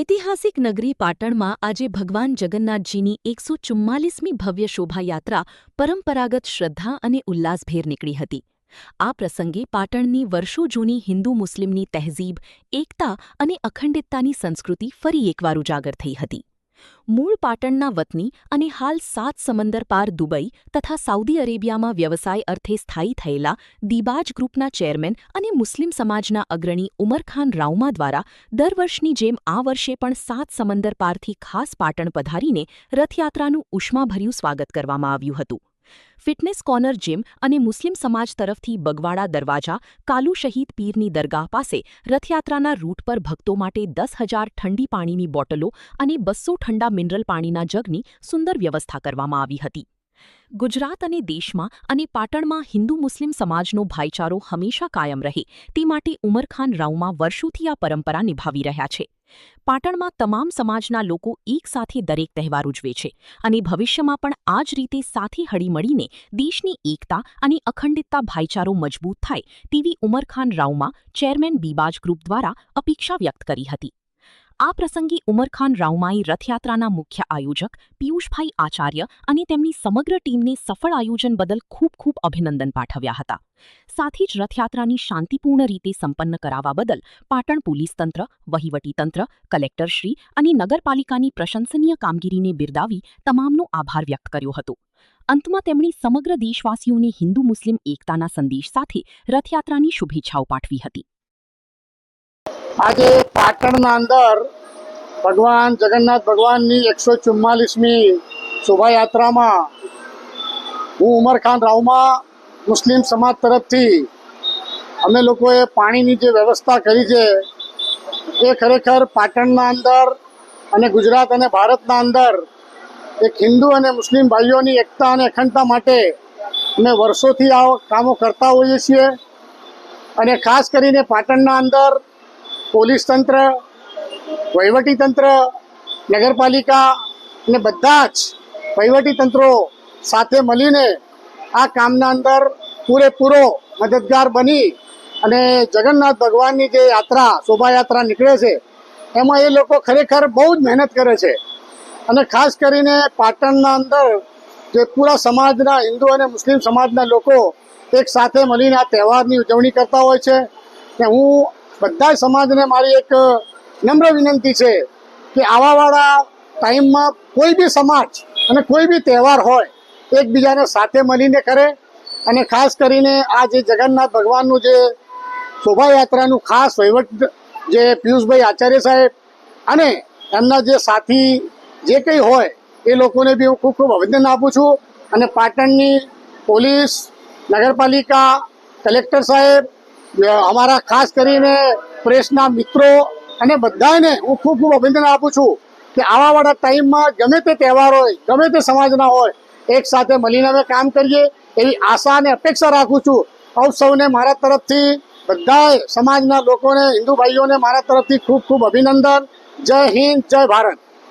ઐતિહાસિક નગરી પાટણમાં આજે ભગવાન જગન્નાથજીની 144મી ભવ્ય શોભાયાત્રા પરંપરાગત શ્રદ્ધા અને ઉલ્લાસભેર નીકળી હતી। આ પ્રસંગે પાટણની વર્ષો જૂની હિન્દુ મુસ્લિમની તહેઝીબ, એકતા અને અખંડિતતાની સંસ્કૃતિ ફરી એકવાર ઉજાગર થઈ હતી। મૂળ પાટણના વતની અને હાલ 7 સમંદર પાર દુબઈ તથા સાઉદી અરેબિયામાં વ્યવસાય અર્થે સ્થાયી થયેલા દીબાજ ગ્રુપના ચેરમેન અને મુસ્લિમ સમાજના અગ્રણી ઉમરખાન રાઉમા દ્વારા દર વર્ષની જેમ આ વર્ષે પણ 7 સમંદર પારથી ખાસ પાટણ પધારીને રથયાત્રાનું ઉષ્માભર્યું સ્વાગત કરવામાં આવ્યું હતું। ફિટનેસ કોર્નર જીમ અને મુસ્લિમ સમાજ તરફથી બગવાડા દરવાજા, કાલુ શહીદ પીરની દરગાહ પાસે રથયાત્રાના રૂટ પર ભક્તો માટે 10,000 ઠંડી પાણીની બોટલો અને 200 ઠંડા મિનરલ પાણીના જગની સુંદર વ્યવસ્થા કરવામાં આવી હતી। ગુજરાત અને દેશમાં અને પાટણમાં હિન્દુ મુસ્લિમ સમાજનો ભાઈચારો હંમેશા કાયમ રહે તે માટે ઉમરખાન રાઉમા વર્ષોથી આ પરંપરા નિભાવી રહ્યા છે। પાટણમાં તમામ સમાજના લોકો એકસાથે દરેક તહેવાર ઉજવે છે અને ભવિષ્યમાં પણ આ જ રીતે સાથે હળીમળીને દેશની એકતા અને અખંડિતતા ભાઈચારો મજબૂત થાય તેવી ઉમરખાન રાઉમા, ચેરમેન દીબાજ ગ્રુપ દ્વારા અપેક્ષા વ્યક્ત કરી હતી। આ પ્રસંગે ઉમરખાન રાઉમાએ રથયાત્રાના મુખ્ય આયોજક પિયુષભાઈ આચાર્ય અને તેમની સમગ્ર ટીમને સફળ આયોજન બદલ ખૂબ ખૂબ અભિનંદન પાઠવ્યા હતા। સાથે જ રથયાત્રાની શાંતિપૂર્ણ રીતે સંપન્ન કરાવવા બદલ પાટણ પોલીસ તંત્ર, વહીવટીતંત્ર, કલેક્ટરશ્રી અને નગરપાલિકાની પ્રશંસનીય કામગીરીને બિરદાવી તમામનો આભાર વ્યક્ત કર્યો હતો। અંતમાં તેમણે સમગ્ર દેશવાસીઓને હિન્દુ મુસ્લિમ એકતાના સંદેશ સાથે રથયાત્રાની શુભેચ્છાઓ પાઠવી હતી। આજે પાટણના અંદર ભગવાન જગન્નાથ ભગવાનની 144મી શોભાયાત્રામાં હું ઉમરખાન રાઉમા મુસ્લિમ સમાજ તરફથી અમે લોકોએ પાણીની જે વ્યવસ્થા કરી છે એ ખરેખર પાટણના અંદર અને ગુજરાત અને ભારતના અંદર એક હિન્દુ અને મુસ્લિમ ભાઈઓની એકતા અને અખંડતા માટે અમે વર્ષોથી આ કામો કરતા હોઈએ છીએ। અને ખાસ કરીને પાટણના અંદર પોલીસ તંત્ર, વહીવટી તંત્ર, નગરપાલિકા અને બધા જ વહીવટી તંત્રો સાથે મળીને આ કામના અંદર પૂરેપૂરો મદદગાર બની અને જગન્નાથ ભગવાનની જે યાત્રા, શોભાયાત્રા નીકળે છે એમાં એ લોકો ખરેખર બહુ જ મહેનત કરે છે। અને ખાસ કરીને પાટણના અંદર જે પૂરા સમાજના હિન્દુ અને મુસ્લિમ સમાજના લોકો એક સાથે મળીને આ તહેવારની ઉજવણી કરતા હોય છે। કે હું બધા સમાજને મારી એક નમ્ર વિનંતી છે કે આવાવાળા ટાઈમમાં કોઈ બી સમાજ અને કોઈ બી તહેવાર હોય એકબીજાને સાથે મળીને કરે। અને ખાસ કરીને આ જે જગન્નાથ ભગવાનનું જે શોભાયાત્રાનું ખાસ વહીવટ જે પિયુષભાઈ આચાર્ય સાહેબ અને એમના જે સાથી જે કંઈ હોય એ લોકોને બી હું ખૂબ ખૂબ અભિનંદન આપું છું। અને પાટણની પોલીસ, નગરપાલિકા, કલેક્ટર સાહેબ, અમારા ખાસ કરીને પ્રેસના મિત્રો અને બધાને હું ખૂબ ખૂબ અભિનંદન આપું છું કે આવાવાળા ટાઈમમાં ગમે તે તહેવાર હોય, ગમે તે સમાજના હોય, એક સાથે મળીને અમે કામ કરીએ એવી આશા અને અપેક્ષા રાખું છું। આપ સૌને મારા તરફથી, બધાય સમાજના લોકોને, હિન્દુ ભાઈઓને મારા તરફથી ખૂબ ખૂબ અભિનંદન। જય હિન્દ, જય ભારત।